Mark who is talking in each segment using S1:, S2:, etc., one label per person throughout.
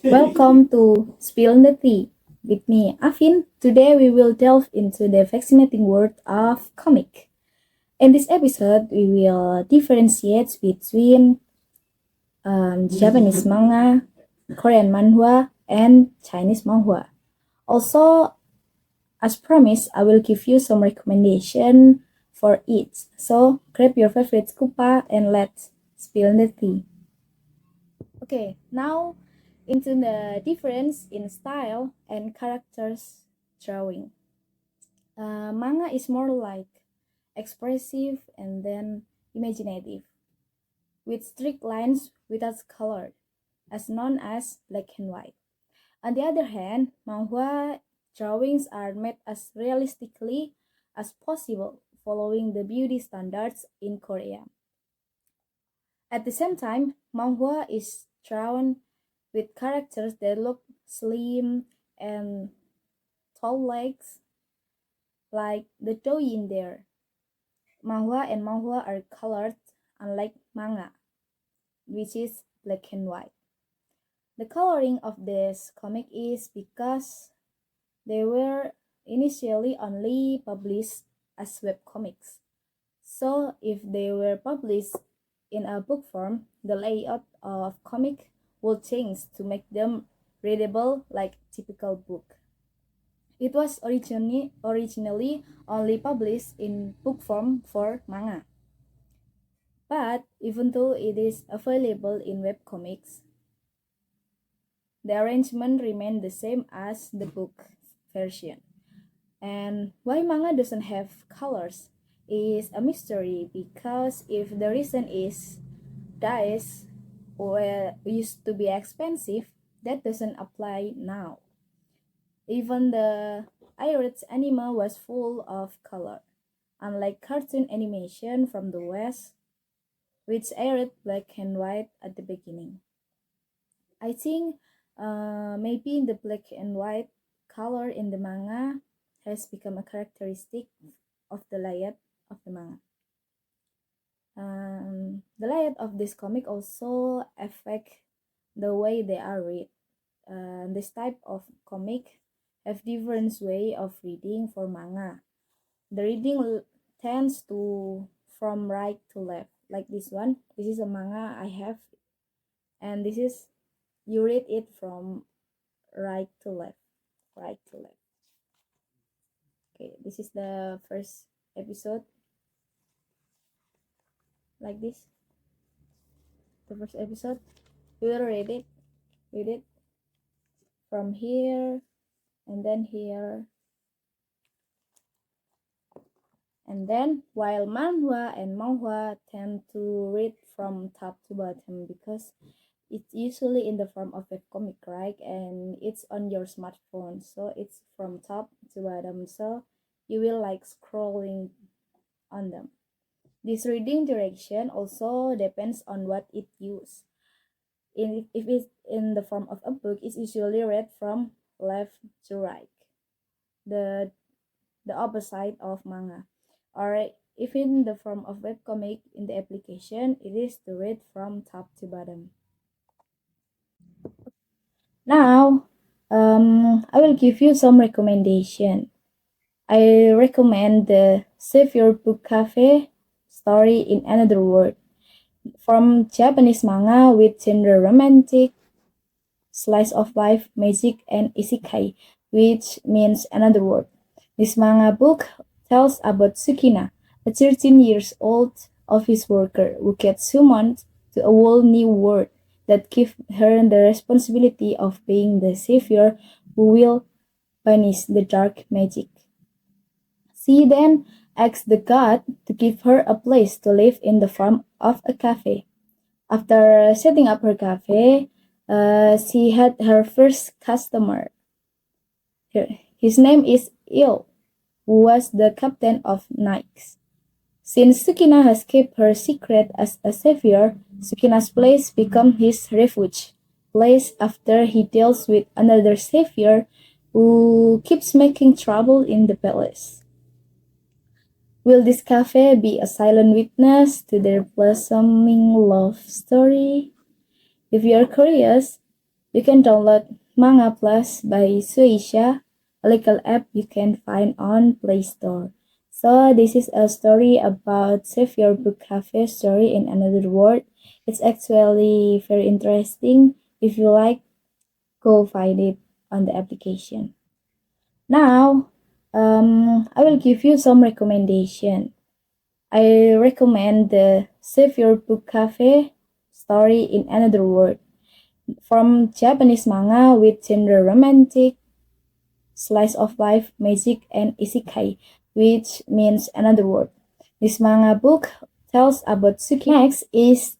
S1: Welcome to Spill the Tea with me, Afin. Today we will delve into the fascinating world of comic. In this episode, we will differentiate between Japanese manga, Korean manhwa, and Chinese manhwa. Also, as promised, I will give you some recommendation for each. So grab your favorite scupa and let's spill the tea. Okay, now into the difference in style and characters drawing. Manga is more like expressive and then imaginative, with strict lines without color, as known as black and white. On the other hand, manhwa drawings are made as realistically as possible, following the beauty standards in Korea. At the same time, manhwa is drawn with characters that look slim and tall legs, like the doi in there. Manhwa and manhwa are colored, unlike manga, which is black and white. The coloring of this comic is because they were initially only published as webcomics. So if they were published in a book form, the layout of comic will change to make them readable like typical book. It was originally only published in book form for manga. But even though it is available in webcomics, the arrangement remained the same as the book version. And why manga doesn't have colors is a mystery, because if the reason is dyes were used to be expensive, that doesn't apply now. Even the Irish anime was full of color, unlike cartoon animation from the West, which aired black and white at the beginning. I think maybe the black and white color in the manga has become a characteristic of the layout of the manga. The layout of this comic also affect the way they are read. This type of comic have different way of reading for manga. The reading tends to from right to left, like this one. This is a manga I have, and this is you read it from right to left, right to left. Okay, this is the first episode, like this. The first episode, we will read it from here, and then here, and then while manhwa and manhwa tend to read from top to bottom because it's usually in the form of a comic, right? And it's on your smartphone, so it's from top to bottom, so you will like scrolling on them. This reading direction also depends on what it use. If it's in the form of a book, it's usually read from left to right, the opposite of manga. Or if in the form of webcomic in the application, it is to read from top to bottom. Now, I will give you some recommendation. I recommend the Save Your Book Cafe Story in Another World from Japanese manga with genre romantic, slice of life, magic, and isekai, which means another world. This manga book tells about Sukina, a 13 years old office worker who gets summoned to a whole new world that gives her the responsibility of being the savior who will banish the dark magic. She then asks the god to give her a place to live in the form of a cafe. After setting up her cafe, she had her first customer. His name is Il, who was the captain of Knights. Since Sukina has kept her secret as a savior, Sukina's place becomes his refuge place after he deals with another savior who keeps making trouble in the palace. Will this cafe be a silent witness to their blossoming love story? If you are curious, You can download Manga Plus by Suisha, a legal app you can find on Play Store. So this is a story about Save Your Book Cafe story in another world. It's actually very interesting. If you like, go find it on the application. Now, I will give you some recommendation. I recommend the Save Your Book Cafe story in another world from Japanese manga with genre romantic, slice of life, magic, and isekai, which means another world. This manga book tells about Suki. Next is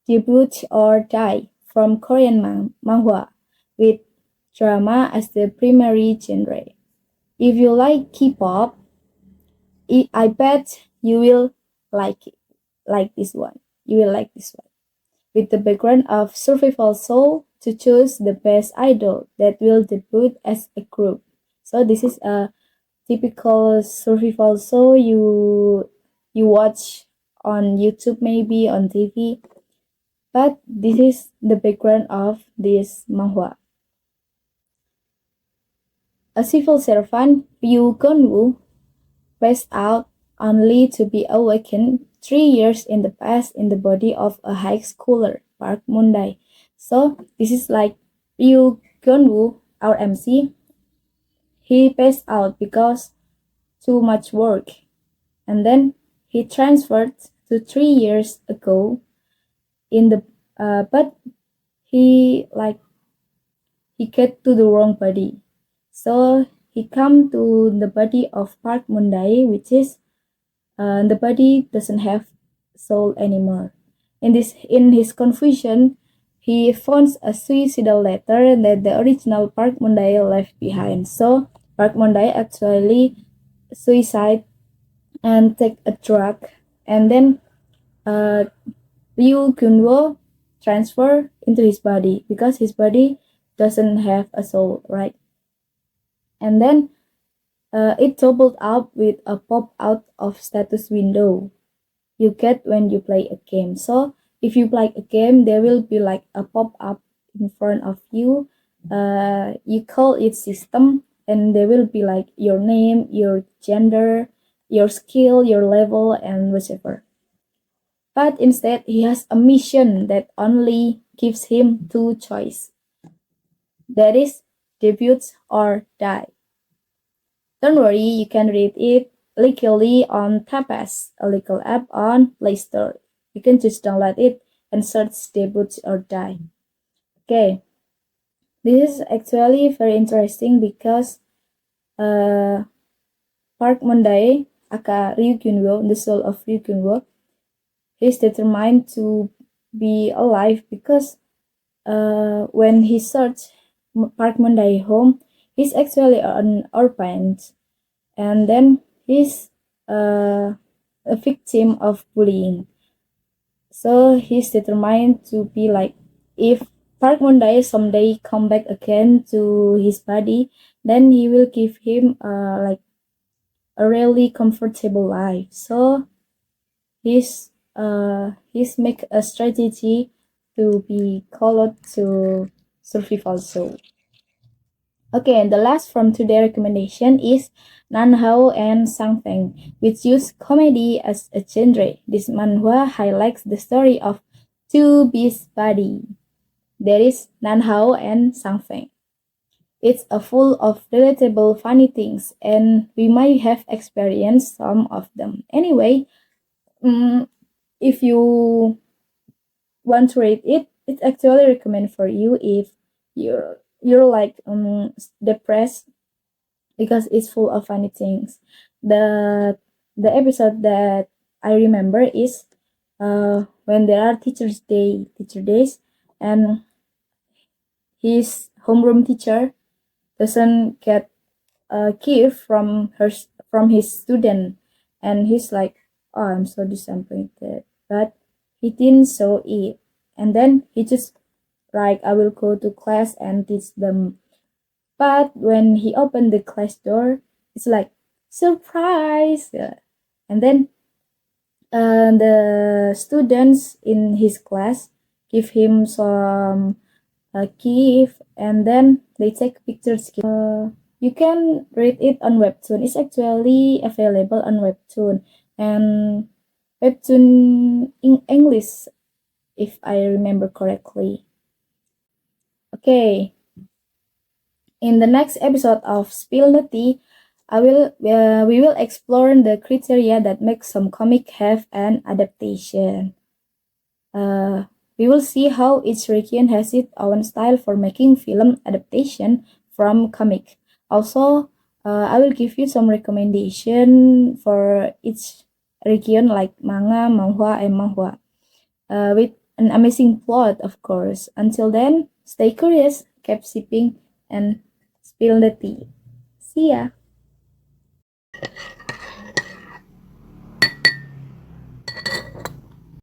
S1: Debut or Die from Korean manhwa with drama as the primary genre. If you like K-pop, I bet you will like it, like this one. You will like this one. With the background of survival soul to choose the best idol that will debut as a group. So this is a typical survival show you watch on YouTube, maybe on TV. But this is the background of this manhwa. A civil servant, Ryu Gonwoo, passed out only to be awakened 3 years in the past in the body of a high schooler, Park Moon-dae. So this is like Ryu Gonwoo, our MC. He passed out because too much work, and then he transferred to 3 years ago in the but he get to the wrong body. So he come to the body of Park Moon-dae, which is the body doesn't have soul anymore. In his confusion, he finds a suicidal letter that the original Park Moon-dae left behind. So Park Moon-dae actually suicide and take a drug, and then uh, Ryu Gunwo transfer into his body because his body doesn't have a soul, right? And then it doubled up with a pop out of status window you get when you play a game. So if you play a game, there will be like a pop up in front of you. You call it system, and there will be like your name, your gender, your skill, your level, and whatever. But instead, he has a mission that only gives him two choices. That is, debut or die. Don't worry, you can read it legally on Tapas, a legal app on Play Store. You can just download it and search debut or die. Okay, this is actually very interesting because uh, Park Moon-dae, aka Ryu Gyun-woo, the soul of Ryu Gyun-woo, he's determined to be alive because when he searched Park Moon-dae home, he's actually an orphan, and then he's a victim of bullying. So he's determined to be like, if Park Moon-dae someday come back again to his body, then he will give him like a really comfortable life. So he's make a strategy to be called to survival show. Okay, and the last from today recommendation is Nanhao and Sangfeng, which use comedy as a genre. This manhwa highlights the story of two beast buddies. There is Nanhao and Sangfeng. It's a full of relatable funny things, and we might have experienced some of them. Anyway, if you want to read it, it's actually recommend for you if you're like depressed because it's full of funny things. The episode that I remember is when there are teacher days, and his homeroom teacher doesn't get a gift from his student, and he's like, oh, I'm so disappointed, but he didn't show it, and then he just like, I will go to class and teach them. But when he opened the class door, it's like, surprise! Yeah. And then the students in his class give him some give, and then they take pictures. You can read it on Webtoon. It's actually available on Webtoon, and Webtoon in English, if I remember correctly. Okay, in the next episode of Spill the Tea, we will explore the criteria that make some comic have an adaptation. Uh, we will see how each region has its own style for making film adaptation from comic. Also, I will give you some recommendation for each region like manga, manhwa, and manhwa, with an amazing plot, of course. Until then, stay curious, keep sipping, and spill the tea. See ya!